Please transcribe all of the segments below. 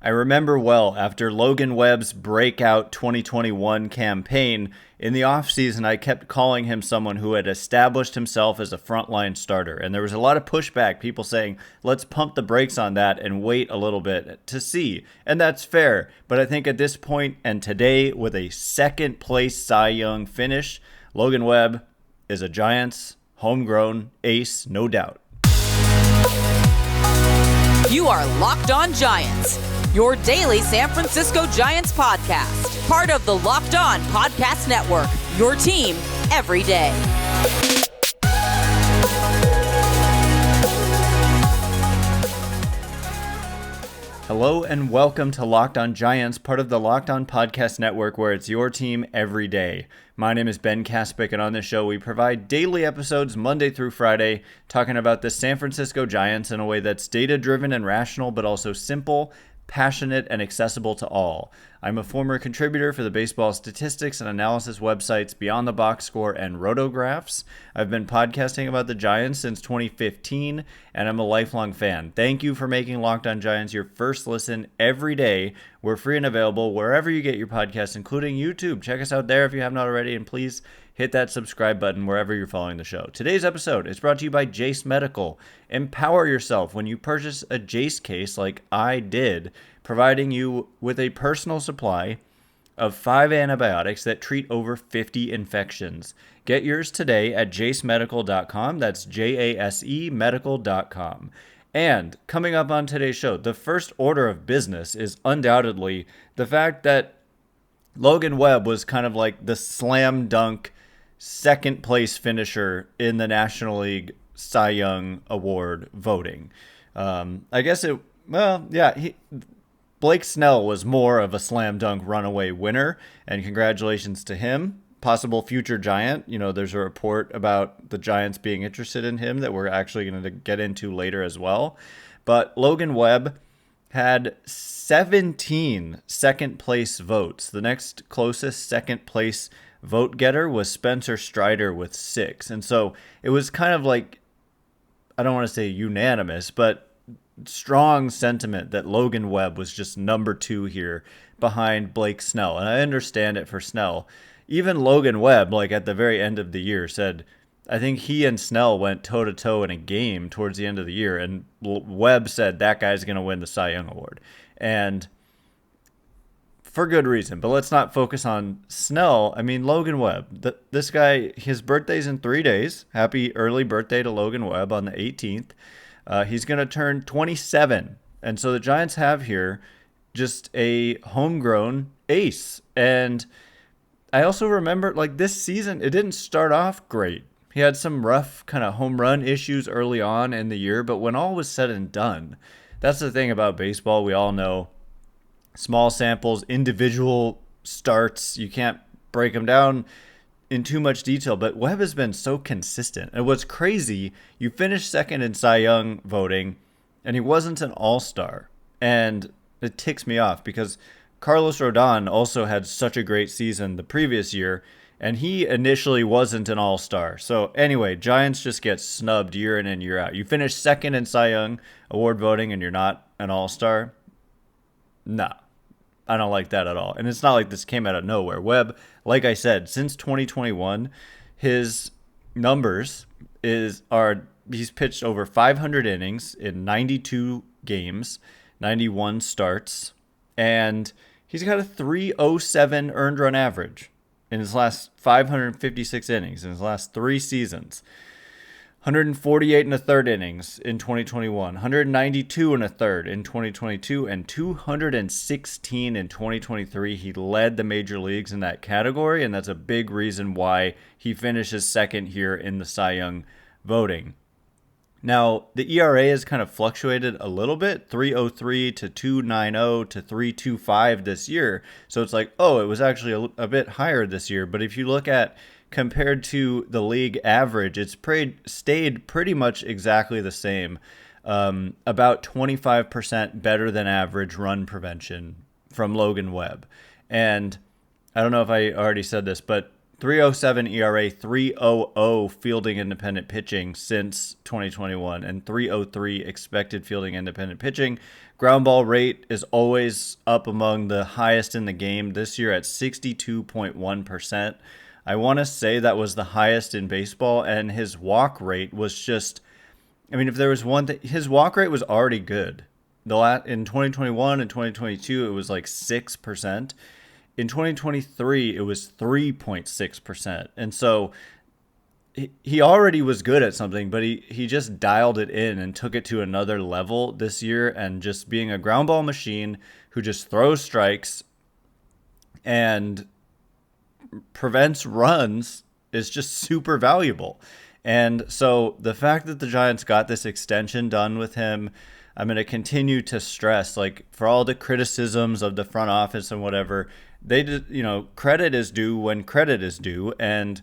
I remember well after Logan Webb's breakout 2021 campaign, in the offseason I kept calling him someone who had established himself as a frontline starter. And there was a lot of pushback, people saying, let's pump the brakes on that and wait a little bit to see. And that's fair. But I think at this point and today, with a second place Cy Young finish, Logan Webb is a Giants homegrown ace, no doubt. You are Locked On Giants, your daily San Francisco Giants podcast. Part of the Locked On Podcast Network, your team every day. Hello and welcome to Locked On Giants, part of the Locked On Podcast Network, where it's your team every day. My name is Ben Kaspick, and on this show we provide daily episodes Monday through Friday talking about the San Francisco Giants in a way that's data-driven and rational, but also simple, passionate, and accessible to all. I'm a former contributor for the baseball statistics and analysis websites Beyond the Box Score and Rotographs. I've been podcasting about the Giants since 2015, and I'm a lifelong fan. Thank you for making Locked On Giants your first listen every day. We're free and available wherever you get your podcasts, including YouTube. Check us out there if you haven't already, and please hit that subscribe button wherever you're following the show. Today's episode is brought to you by Jace Medical. Empower yourself when you purchase a Jace case like I did, providing you with a personal supply of 5 antibiotics that treat over 50 infections. Get yours today at jacemedical.com. That's J-A-S-E medical.com. And coming up on today's show, the first order of business is undoubtedly the fact that Logan Webb was kind of like the slam dunk second place finisher in the National League Cy Young Award voting. Blake Snell was more of a slam dunk runaway winner, and congratulations to him. Possible future Giant. You know, there's a report about the Giants being interested in him that we're actually going to get into later as well. But Logan Webb had 17 second place votes. The next closest second place vote getter was Spencer Strider with 6. And so it was kind of like, I don't want to say unanimous, but strong sentiment that Logan Webb was just number 2 here behind Blake Snell. And I understand it for Snell. Even Logan Webb, like at the very end of the year, said, I think he and Snell went toe-to-toe in a game towards the end of the year, and Webb said that guy's going to win the Cy Young Award. And for good reason. But let's not focus on Snell. I mean, Logan Webb. This guy, his birthday's in 3 days. Happy early birthday to Logan Webb on the 18th. He's going to turn 27. And so the Giants have here just a homegrown ace. And I also remember, like, this season, it didn't start off great. He had some rough kind of home run issues early on in the year, but when all was said and done, that's the thing about baseball. We all know small samples, individual starts, you can't break them down in too much detail, but Webb has been so consistent. And what's crazy, you finished second in Cy Young voting, and he wasn't an all-star. And it ticks me off because Carlos Rodon also had such a great season the previous year, and he initially wasn't an all-star. So anyway, Giants just get snubbed year in and year out. You finish second in Cy Young Award voting and you're not an all-star? Nah, I don't like that at all. And it's not like this came out of nowhere. Webb, like I said, since 2021, his numbers he's pitched over 500 innings in 92 games, 91 starts, and he's got a 3.07 earned run average in his last 556 innings in his last 3 seasons. 148 and a third innings in 2021, 192 and a third in 2022, and 216 in 2023. He led the major leagues in that category, and that's a big reason why he finishes second here in the Cy Young voting. Now, the ERA has kind of fluctuated a little bit, 3.03 to 2.90 to 3.25 this year. So it's like, oh, it was actually a bit higher this year. But if you look at compared to the league average, it's stayed pretty much exactly the same. About 25% better than average run prevention from Logan Webb. And I don't know if I already said this, but 3.07 ERA, 3.00 fielding independent pitching since 2021, and 3.03 expected fielding independent pitching. Ground ball rate is always up among the highest in the game. This year at 62.1%. I want to say that was the highest in baseball, and his walk rate was just, I mean, if there was one thing, his walk rate was already good. In 2021 and 2022, it was like 6%. In 2023, it was 3.6%. And so he already was good at something, but he just dialed it in and took it to another level this year, and just being a ground ball machine who just throws strikes and prevents runs is just super valuable. And so the fact that the Giants got this extension done with him, I'm going to continue to stress, like, for all the criticisms of the front office and whatever, they did, credit is due when credit is due, and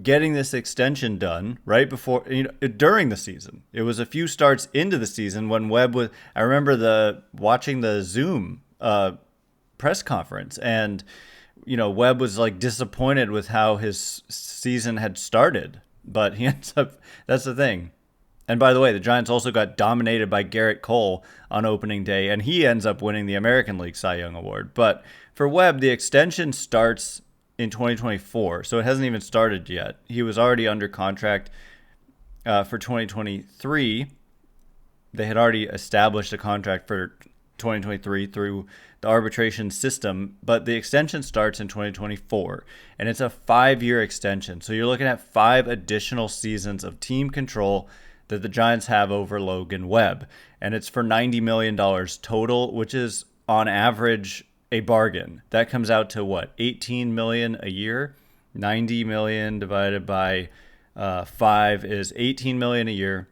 getting this extension done right before, during the season. It was a few starts into the season when Webb was, I remember watching the Zoom press conference, and Webb was like disappointed with how his season had started, but he ends up, that's the thing. And by the way, the Giants also got dominated by Garrett Cole on opening day, and he ends up winning the American League Cy Young Award. But for Webb, the extension starts in 2024, so it hasn't even started yet. He was already under contract for 2023. They had already established a contract for 2023 through the arbitration system, but the extension starts in 2024, and it's a 5-year extension. So you're looking at 5 additional seasons of team control that the Giants have over Logan Webb, and it's for $90 million total, which is on average a bargain. That comes out to what, $18 million a year? 90 million divided by 5 is $18 million a year,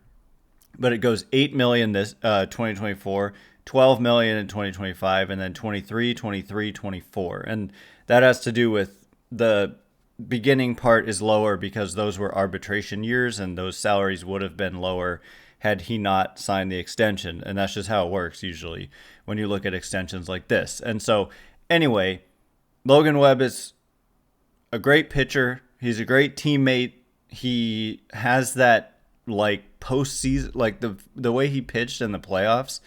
but it goes $8 million this 2024, $12 million in 2025, and then 23, 23, 24. And that has to do with the beginning part is lower because those were arbitration years, and those salaries would have been lower had he not signed the extension. And that's just how it works usually when you look at extensions like this. And so anyway, Logan Webb is a great pitcher. He's a great teammate. He has that like postseason, like the way he pitched in the playoffs.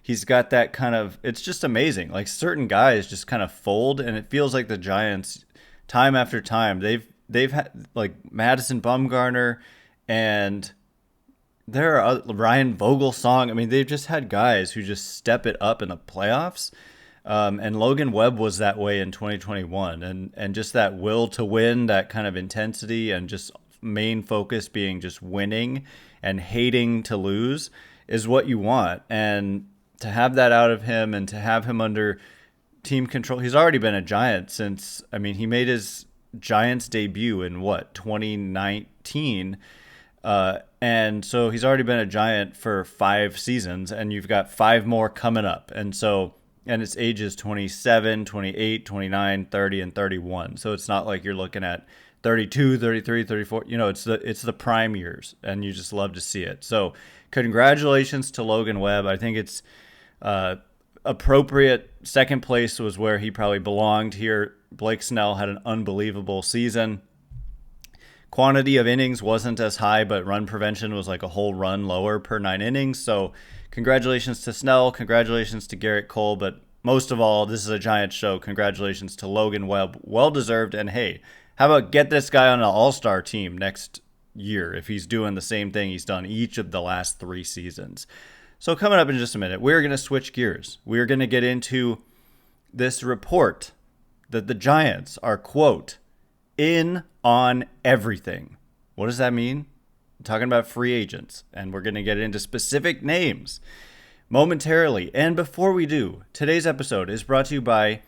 He's got that kind of, it's just amazing. Like certain guys just kind of fold, and it feels like the Giants time after time, they've had like Madison Bumgarner, and there are Ryan Vogelsong. I mean, they've just had guys who just step it up in the playoffs. And Logan Webb was that way in 2021, and just that will to win, that kind of intensity, and just main focus being just winning and hating to lose is what you want. And to have that out of him, and to have him under team control, he's already been a Giant since, I mean, he made his Giants debut in 2019. And so he's already been a Giant for 5 seasons, and you've got 5 more coming up. And so, and its ages 27, 28, 29, 30, and 31. So it's not like you're looking at 32, 33, 34. It's the prime years, and you just love to see it. So congratulations to Logan Webb. I think it's appropriate. Second place was where he probably belonged here. Blake Snell had an unbelievable season. Quantity of innings wasn't as high, but run prevention was like a whole run lower per 9 innings. So congratulations to Snell. Congratulations to Garrett Cole. But most of all, this is a Giants show. Congratulations to Logan Webb. Well-deserved. And hey, how about get this guy on an all-star team next year if he's doing the same thing he's done each of the last 3 seasons. So coming up in just a minute, we're going to switch gears. We're going to get into this report that the Giants are, quote, in on everything. What does that mean? I'm talking about free agents, and we're going to get into specific names momentarily. And before we do, today's episode is brought to you by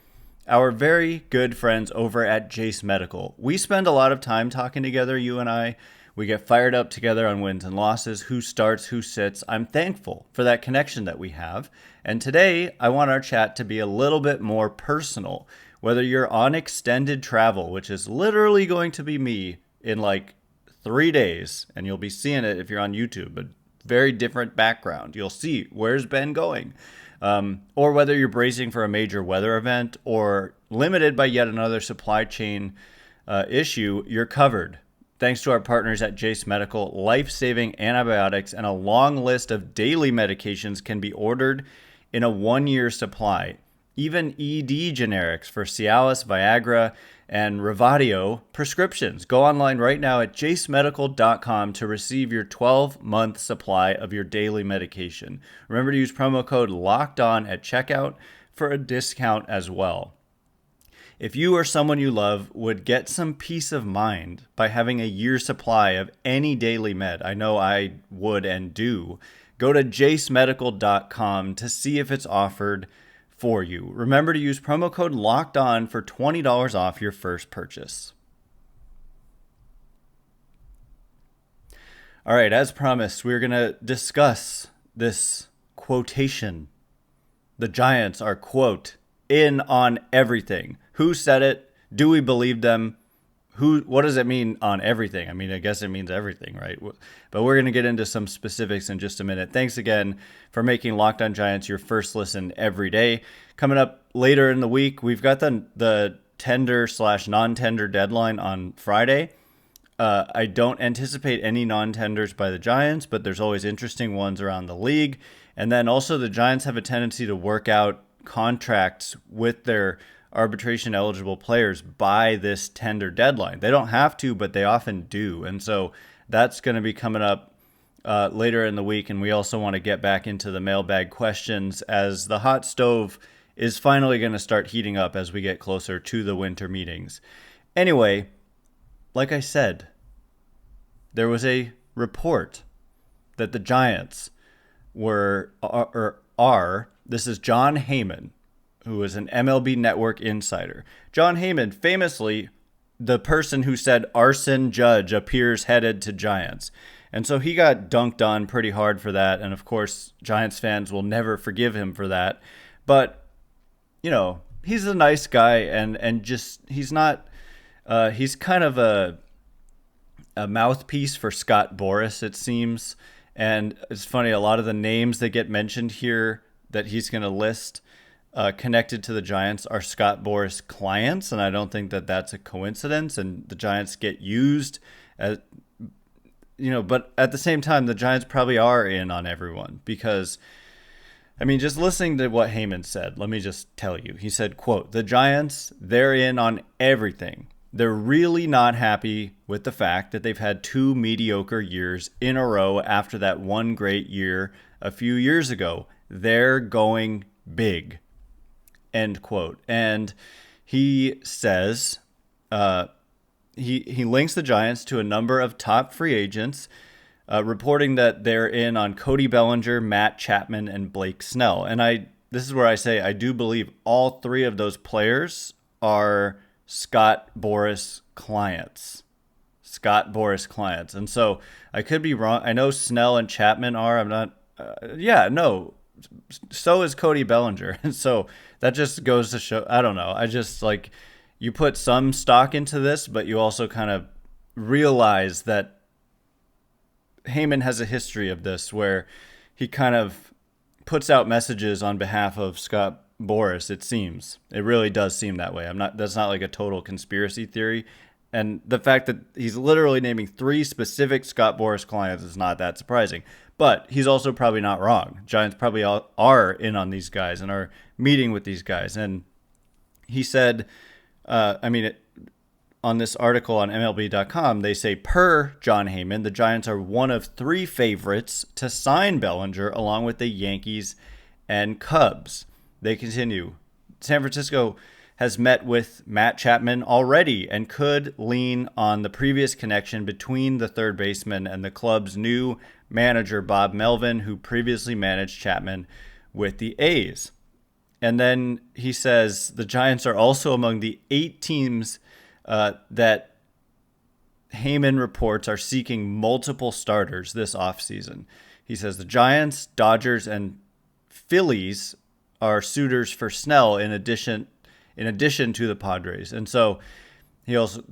our very good friends over at Jace Medical. We spend a lot of time talking together, you and I. We get fired up together on wins and losses, who starts, who sits. I'm thankful for that connection that we have. And today, I want our chat to be a little bit more personal. Whether you're on extended travel, which is literally going to be me in like 3 days, and you'll be seeing it if you're on YouTube, but very different background. You'll see where's Ben going. Or whether you're bracing for a major weather event, or limited by yet another supply chain issue, you're covered. Thanks to our partners at Jace Medical, life-saving antibiotics and a long list of daily medications can be ordered in a 1-year supply. Even ED generics for Cialis, Viagra, and Revatio prescriptions. Go online right now at jacemedical.com to receive your 12-month supply of your daily medication. Remember to use promo code LOCKEDON at checkout for a discount as well. If you or someone you love would get some peace of mind by having a year's supply of any daily med, I know I would and do, go to jacemedical.com to see if it's offered for you. Remember to use promo code LOCKEDON for $20 off your first purchase. All right, as promised, we're going to discuss this quotation. The Giants are, quote, in on everything. Who said it? Do we believe them? What does it mean on everything? I mean, I guess it means everything, right? But we're going to get into some specifics in just a minute. Thanks again for making Locked On Giants your first listen every day. Coming up later in the week, we've got the tender/non-tender deadline on Friday. I don't anticipate any non-tenders by the Giants, but there's always interesting ones around the league. And then also the Giants have a tendency to work out contracts with their arbitration eligible players by this tender deadline. They don't have to, but they often do. And so that's going to be coming up later in the week. And we also want to get back into the mailbag questions as the hot stove is finally going to start heating up as we get closer to the winter meetings. Anyway, like I said, there was a report that the Giants are, this is John Heyman, who is an MLB Network insider. John Heyman, famously the person who said Arson Judge appears headed to Giants. And so he got dunked on pretty hard for that. And of course, Giants fans will never forgive him for that. But, you know, he's a nice guy and just, he's not, he's kind of a mouthpiece for Scott Boras, it seems. And it's funny, a lot of the names that get mentioned here that he's going to list connected to the Giants are Scott Boras clients, and I don't think that that's a coincidence. And the Giants get used, as, you know, but at the same time, the Giants probably are in on everyone because, I mean, just listening to what Heyman said, let me just tell you. He said, quote, the Giants, they're in on everything. They're really not happy with the fact that they've had 2 mediocre years in a row after that one great year a few years ago. They're going big. End quote. And he says he links the Giants to a number of top free agents, reporting that they're in on Cody Bellinger, Matt Chapman, and Blake Snell. And this is where I say I do believe all 3 of those players are Scott Boras clients. Scott Boras clients. And so I could be wrong. I know Snell and Chapman are. I'm not. So is Cody Bellinger. And so that just goes to show, I don't know. I just like, you put some stock into this, but you also kind of realize that Heyman has a history of this where he kind of puts out messages on behalf of Scott Boras, it seems. It really does seem that way. That's not like a total conspiracy theory. And the fact that he's literally naming 3 specific Scott Boras clients is not that surprising. But he's also probably not wrong. Giants probably are in on these guys and are meeting with these guys. And he said, on this article on MLB.com, they say, per John Heyman, the Giants are one of 3 favorites to sign Bellinger along with the Yankees and Cubs. They continue. San Francisco has met with Matt Chapman already and could lean on the previous connection between the third baseman and the club's new manager, Bob Melvin, who previously managed Chapman with the A's. And then he says the Giants are also among the 8 teams that Heyman reports are seeking multiple starters this offseason. He says the Giants, Dodgers, and Phillies are suitors for Snell in addition to the Padres. And so they also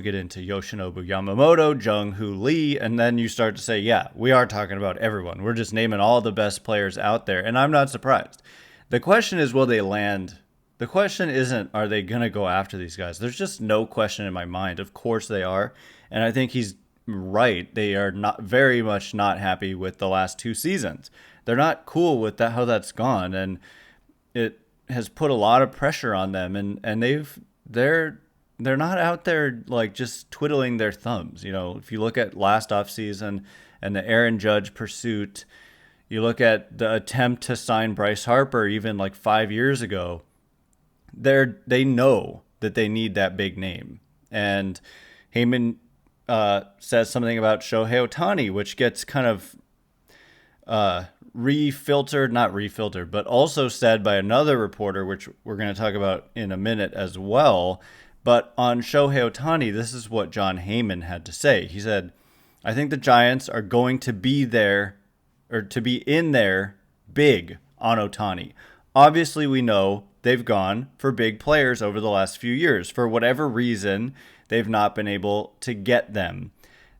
get into Yoshinobu Yamamoto, Jung-Hoo Lee, and then you start to say, yeah, we are talking about everyone. We're just naming all the best players out there, and I'm not surprised. The question is, will they land The question isn't, are they going to go after these guys? There's just no question in my mind. Of course they are. And I think he's right. They are not very much not happy with the last 2 seasons. They're not cool with that, how that's gone. And it has put a lot of pressure on them. And they're not out there like just twiddling their thumbs. You know, if you look at last offseason and the Aaron Judge pursuit, you look at the attempt to sign Bryce Harper even like 5 years ago, they know that they need that big name. And Heyman says something about Shohei Otani, which gets kind of not refiltered, but also said by another reporter, which we're going to talk about in a minute as well. But on Shohei Otani, this is what John Heyman had to say. He said, I think the Giants are going to be there, or to be in there big on Otani. Obviously, we know they've gone for big players over the last few years. For whatever reason, they've not been able to get them.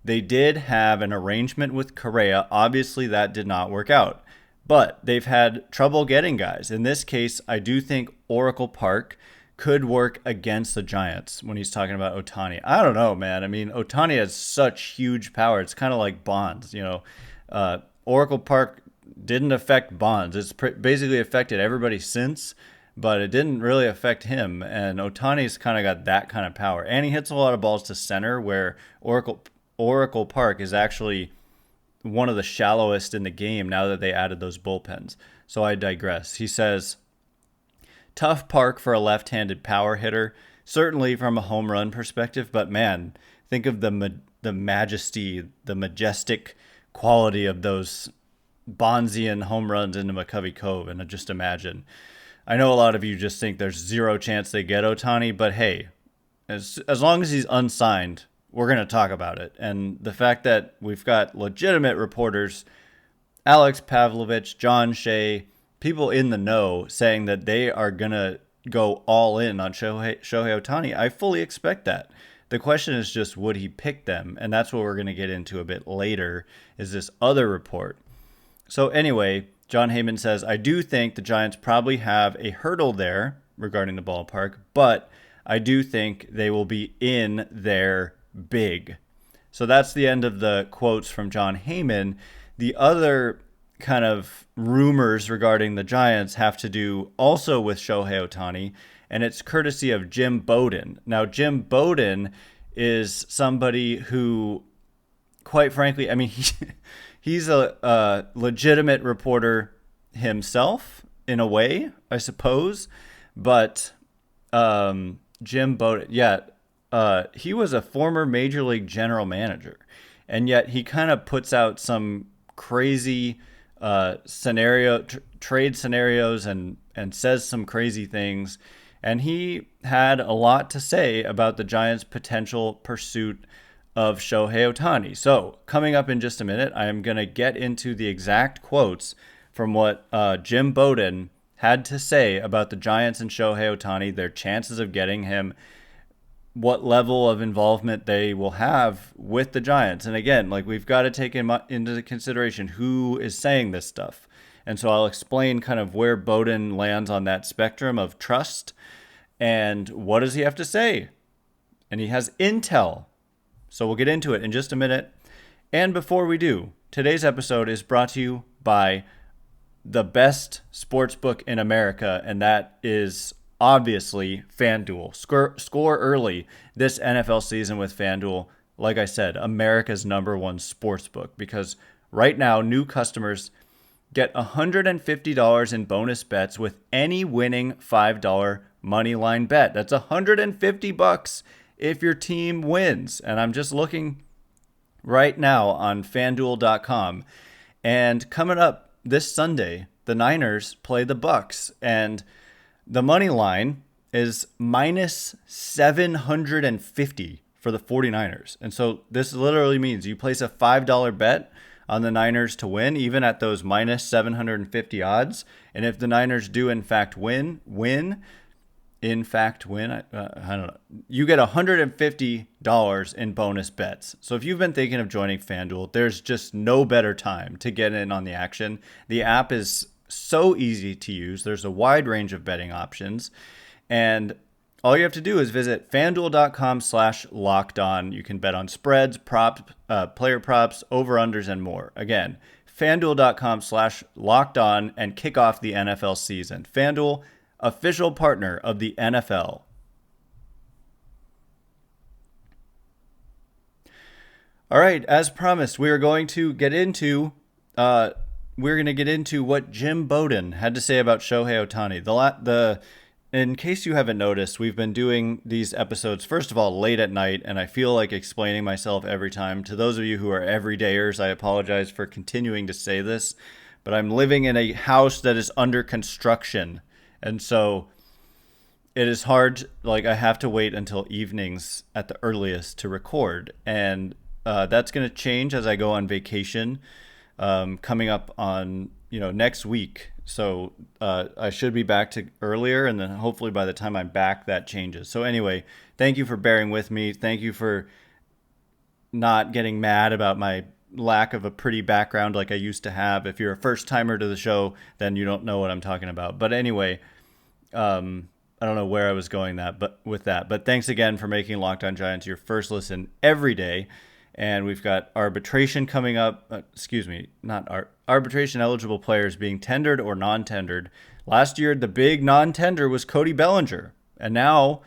They did have an arrangement with Correa. Obviously, that did not work out. But they've had trouble getting guys. In this case, I do think Oracle Park could work against the Giants when he's talking about Otani. I don't know, man. I mean, Otani has such huge power. It's kind of like Bonds, you know. Oracle Park didn't affect Bonds. It's basically affected everybody since, but it didn't really affect him. And Otani's kind of got that kind of power. And he hits a lot of balls to center, where Oracle Park is actually one of the shallowest in the game now that they added those bullpens. So I digress. He says, tough park for a left-handed power hitter, certainly from a home run perspective, but man, think of the majesty, the majestic quality of those Bonzian home runs into McCovey Cove, and just imagine. I know a lot of you just think there's zero chance they get Otani, but hey, as long as he's unsigned, we're going to talk about it. And the fact that we've got legitimate reporters, Alex Pavlovich, John Shea, people in the know saying that they are going to go all in on Shohei Otani, I fully expect that. The question is just, would he pick them? And that's what we're going to get into a bit later, is this other report. So anyway, John Heyman says, I do think the Giants probably have a hurdle there regarding the ballpark, but I do think they will be in there big. So that's the end of the quotes from John Heyman. The other kind of rumors regarding the Giants have to do also with Shohei Otani, and it's courtesy of Jim Bowden. Now, Jim Bowden is somebody who, quite frankly, I mean, he's a legitimate reporter himself, in a way, I suppose. But Jim Bowden, he was a former Major League general manager, and yet he kind of puts out some crazy trade scenarios and says some crazy things. And he had a lot to say about the Giants' potential pursuit of Shohei Otani. So coming up in just a minute, I am going to get into the exact quotes from what Jim Bowden had to say about the Giants and Shohei Otani, their chances of getting him, what level of involvement they will have with the Giants. And again, like, we've got to take into consideration who is saying this stuff. And so I'll explain kind of where Bowden lands on that spectrum of trust and what does he have to say. And he has intel. So we'll get into it in just a minute. And before we do, today's episode is brought to you by the best sportsbook in America, and that is obviously FanDuel. Score early this NFL season with FanDuel. Like I said, America's #1 sportsbook, because right now new customers get $150 in bonus bets with any winning $5 money line bet. That's $150 if your team wins. And I'm just looking right now on FanDuel.com. And coming up this Sunday, the Niners play the Bucks, and the money line is minus 750 for the 49ers. And so this literally means you place a $5 bet on the Niners to win, even at those minus 750 odds. And if the Niners do in fact win, I don't know, you get $150 in bonus bets. So if you've been thinking of joining FanDuel, there's just no better time to get in on the action. The app is so easy to use. There's a wide range of betting options. And all you have to do is visit FanDuel.com/lockedon. You can bet on spreads, props, player props, over-unders, and more. Again, FanDuel.com/lockedon and kick off the NFL season. FanDuel, official partner of the NFL. All right, as promised, we are going to get into what Jim Bowden had to say about Shohei Otani. In case you haven't noticed, we've been doing these episodes, first of all, late at night, and I feel like explaining myself every time. To those of you who are everydayers, I apologize for continuing to say this, but I'm living in a house that is under construction, and so it is hard. Like, I have to wait until evenings at the earliest to record, and that's going to change as I go on vacation, coming up on next week. So I should be back to earlier, and then hopefully by the time I'm back, that changes. So anyway, thank you for bearing with me. Thank you for not getting mad about my lack of a pretty background like I used to have. If you're a first timer to the show, then you don't know what I'm talking about. But anyway, I don't know where I was going with that. But thanks again for making Locked On Giants your first listen every day. And we've got arbitration coming up. Arbitration eligible players being tendered or non-tendered. Last year, the big non-tender was Cody Bellinger. And now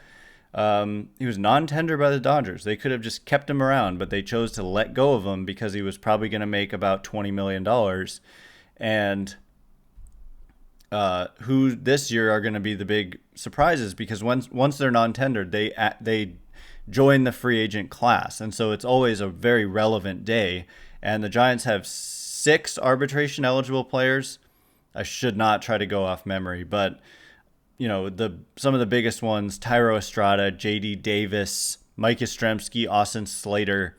he was non-tender by the Dodgers. They could have just kept him around, but they chose to let go of him because he was probably going to make about $20 million. And who this year are going to be the big surprises, because once they're non-tendered, they join the free agent class. And so it's always a very relevant day. And the Giants have 6 arbitration eligible players. I should not try to go off memory, but some of the biggest ones: Tyro Estrada, JD Davis, Mike Yastrzemski, Austin Slater,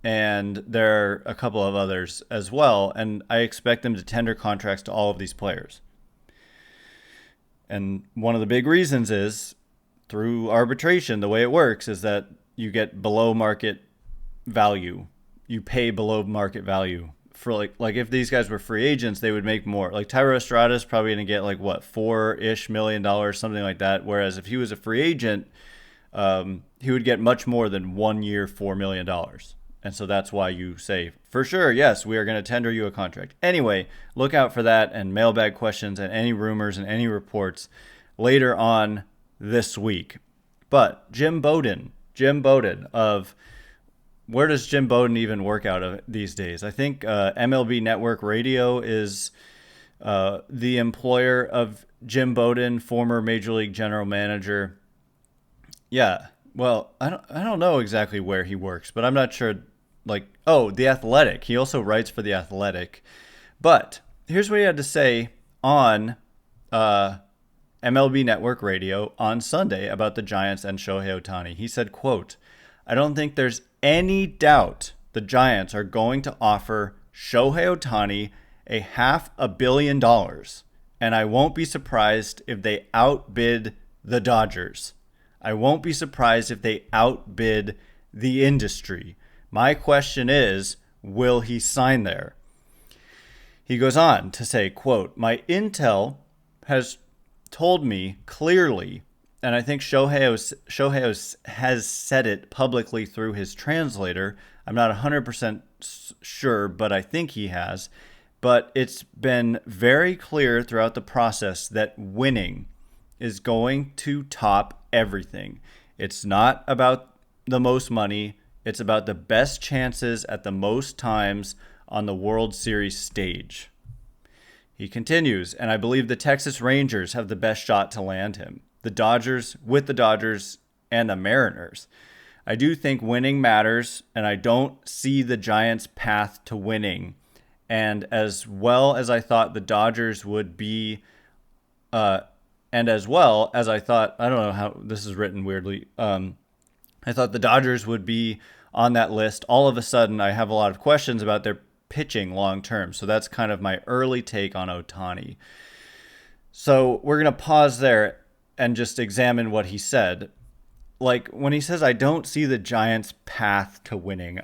and there are a couple of others as well. And I expect them to tender contracts to all of these players. And one of the big reasons is, through arbitration, the way it works is that you get below market value. You pay below market value for like if these guys were free agents, they would make more. Like Tyro Estrada is probably going to get $4-ish million, something like that. Whereas if he was a free agent, he would get much more than 1 year, $4 million. And so that's why you say, for sure, yes, we are going to tender you a contract. Anyway, look out for that and mailbag questions and any rumors and any reports later on this week. But Jim Bowden of, where does Jim Bowden even work out of these days? I think MLB Network Radio is the employer of Jim Bowden, former Major League general manager. Yeah, well, I don't know exactly where he works, but I'm not sure. The Athletic. He also writes for the Athletic. But here's what he had to say on MLB Network Radio on Sunday about the Giants and Shohei Otani. He said, quote, "I don't think there's any doubt the Giants are going to offer Shohei Otani $500 million, and I won't be surprised if they outbid the Dodgers. I won't be surprised if they outbid the industry. My question is, will he sign there?" He goes on to say, quote, "My intel has told me clearly, and I think Shohei has said it publicly through his translator. I'm not 100% sure, but I think he has. But it's been very clear throughout the process that winning is going to top everything. It's not about the most money. It's about the best chances at the most times on the World Series stage." He continues, "And I believe the Texas Rangers have the best shot to land him. The Dodgers and the Mariners. I do think winning matters, and I don't see the Giants' path to winning. And as well as I thought the Dodgers would be, and as well as I thought," I don't know how this is written weirdly, "I thought the Dodgers would be on that list. All of a sudden, I have a lot of questions about their pitching long term." So that's kind of my early take on Otani. So we're going to pause there and just examine what he said. Like, when he says, "I don't see the Giants' path to winning,"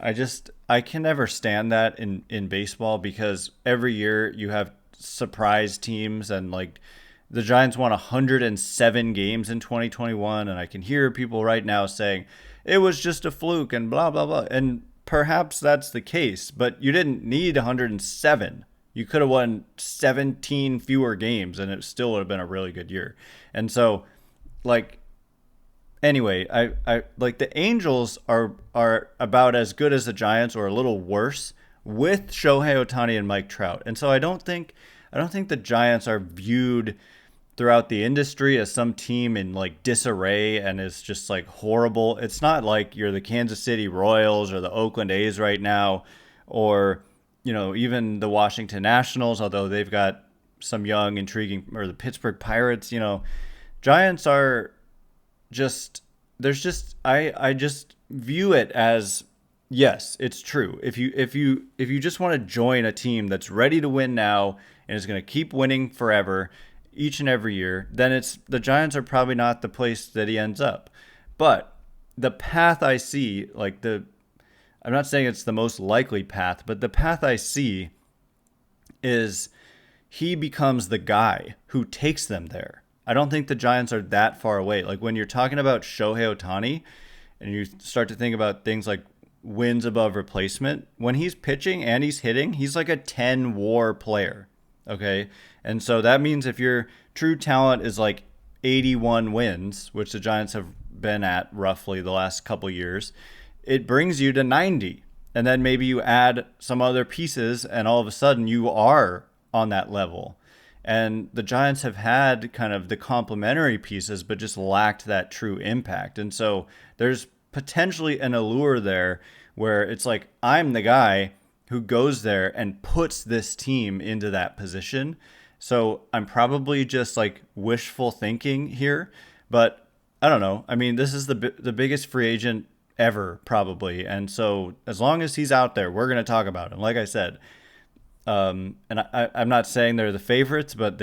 I can never stand that in baseball, because every year you have surprise teams, and like the Giants won 107 games in 2021, and I can hear people right now saying it was just a fluke and blah blah blah, and perhaps that's the case, but you didn't need 107. You could have won 17 fewer games and it still would have been a really good year. And so, like, anyway, I like the Angels are about as good as the Giants or a little worse with Shohei Otani and Mike Trout. And so I don't think the Giants are viewed throughout the industry as some team in like disarray and is just like horrible. It's not like you're the Kansas City Royals or the Oakland A's right now, or even the Washington Nationals, although they've got some young, intriguing, or the Pittsburgh Pirates. Giants are just, I just view it as, yes, it's true. If you just want to join a team that's ready to win now and is going to keep winning forever, each and every year, then the Giants are probably not the place that he ends up. But the path I see, I'm not saying it's the most likely path, but the path I see is he becomes the guy who takes them there. I don't think the Giants are that far away. Like when you're talking about Shohei Otani and you start to think about things like wins above replacement, when he's pitching and he's hitting, he's like a 10 WAR player. Okay. And so that means if your true talent is like 81 wins, which the Giants have been at roughly the last couple years, it brings you to 90. And then maybe you add some other pieces and all of a sudden you are on that level. And the Giants have had kind of the complementary pieces, but just lacked that true impact. And so there's potentially an allure there where it's like, I'm the guy who goes there and puts this team into that position. So I'm probably just like wishful thinking here, but I don't know. I mean, this is the biggest free agent ever, probably. And so as long as he's out there, we're going to talk about him. Like I said, and I'm not saying they're the favorites, but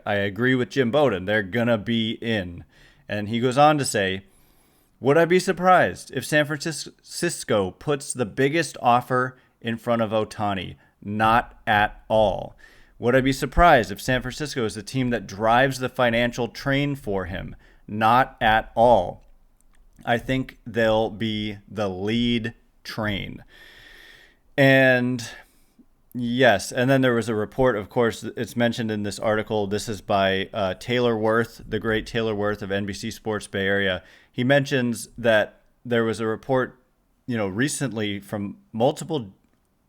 I agree with Jim Bowden. They're going to be in. And he goes on to say, would I be surprised if San Francisco puts the biggest offer in front of Otani? Not at all. Would I be surprised if San Francisco is the team that drives the financial train for him? Not at all. I think they'll be the lead train. And yes, and then there was a report, of course, it's mentioned in this article. This is by Taylor Wirth, the great Taylor Wirth of NBC Sports Bay Area. He mentions that there was a report, recently from multiple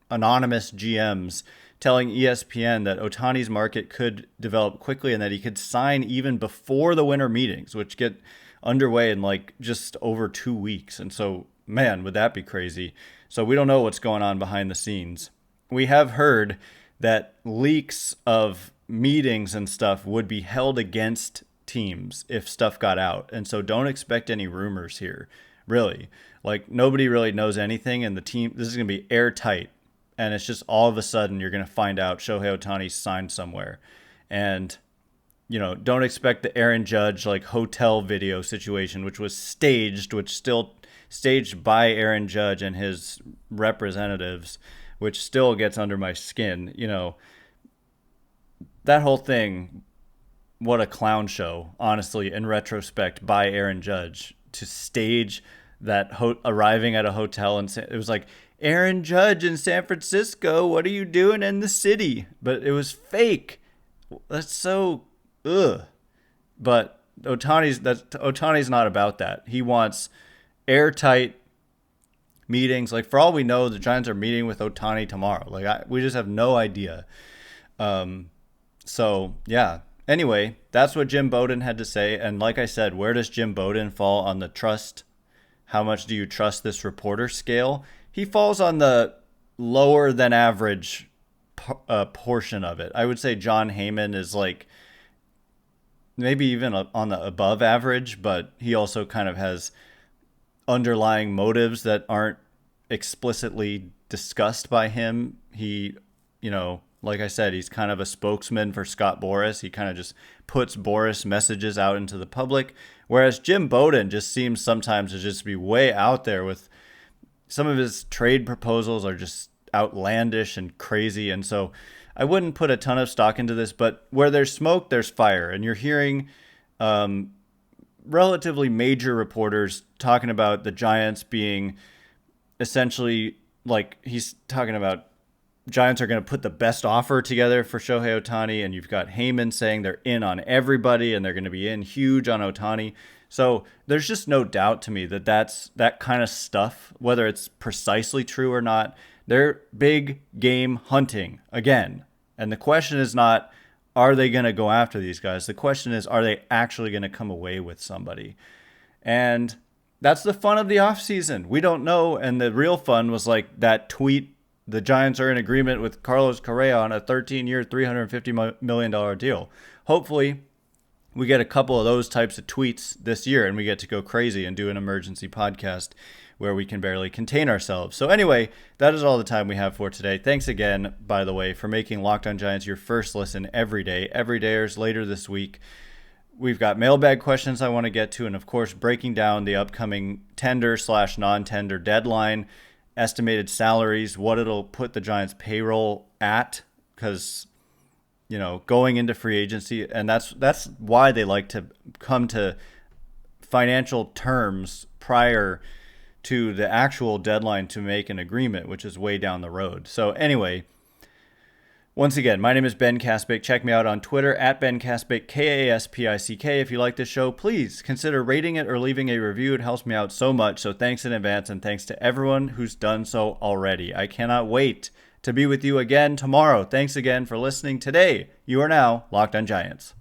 anonymous GMs telling ESPN that Otani's market could develop quickly and that he could sign even before the winter meetings, which get underway in like just over 2 weeks. And so, man, would that be crazy? So we don't know what's going on behind the scenes. We have heard that leaks of meetings and stuff would be held against teams if stuff got out. And so don't expect any rumors here, really. Like nobody really knows anything, and the team, this is going to be airtight. And it's just all of a sudden you're going to find out Shohei Otani signed somewhere. And, don't expect the Aaron Judge like hotel video situation, which was staged, which still staged by Aaron Judge and his representatives, which still gets under my skin. That whole thing, what a clown show, honestly, in retrospect, by Aaron Judge to stage that arriving at a hotel. And it was like, Aaron Judge in San Francisco, what are you doing in the city? But it was fake. That's so, ugh. But Otani's not about that. He wants airtight meetings. Like, for all we know, the Giants are meeting with Otani tomorrow. Like, we just have no idea. So, yeah. Anyway, that's what Jim Bowden had to say. And like I said, where does Jim Bowden fall on the trust? How much do you trust this reporter scale? He falls on the lower than average portion of it. I would say John Heyman is like maybe even on the above average, but he also kind of has underlying motives that aren't explicitly discussed by him. He, like I said, he's kind of a spokesman for Scott Boras. He kind of just puts Boras messages out into the public, whereas Jim Bowden just seems sometimes to just be way out there with some of his trade proposals are just outlandish and crazy. And so I wouldn't put a ton of stock into this, but where there's smoke, there's fire. And you're hearing relatively major reporters talking about the Giants being essentially, like, he's talking about Giants are going to put the best offer together for Shohei Otani, and you've got Heyman saying they're in on everybody and they're going to be in huge on Otani. So there's just no doubt to me that that kind of stuff, whether it's precisely true or not, they're big game hunting again. And the question is not, are they going to go after these guys? The question is, are they actually going to come away with somebody? And that's the fun of the offseason. We don't know. And the real fun was like that tweet, the Giants are in agreement with Carlos Correa on a 13-year, $350 million deal. Hopefully, we get a couple of those types of tweets this year and we get to go crazy and do an emergency podcast where we can barely contain ourselves. So anyway, that is all the time we have for today. Thanks again, by the way, for making Locked On Giants your first listen every day. Every dayers later this week. We've got mailbag questions I want to get to, and of course, breaking down the upcoming tender/non-tender deadline, estimated salaries, what it'll put the Giants' payroll at, because, you know, going into free agency, and that's why they like to come to financial terms prior to the actual deadline to make an agreement, which is way down the road. So anyway, once again, my name is Ben Kaspick. Check me out on Twitter at Ben Kaspick, Kaspick. If you like this show, please consider rating it or leaving a review. It helps me out so much. So thanks in advance, and thanks to everyone who's done so already. I cannot wait to be with you again tomorrow. Thanks again for listening today. You are now Locked On Giants.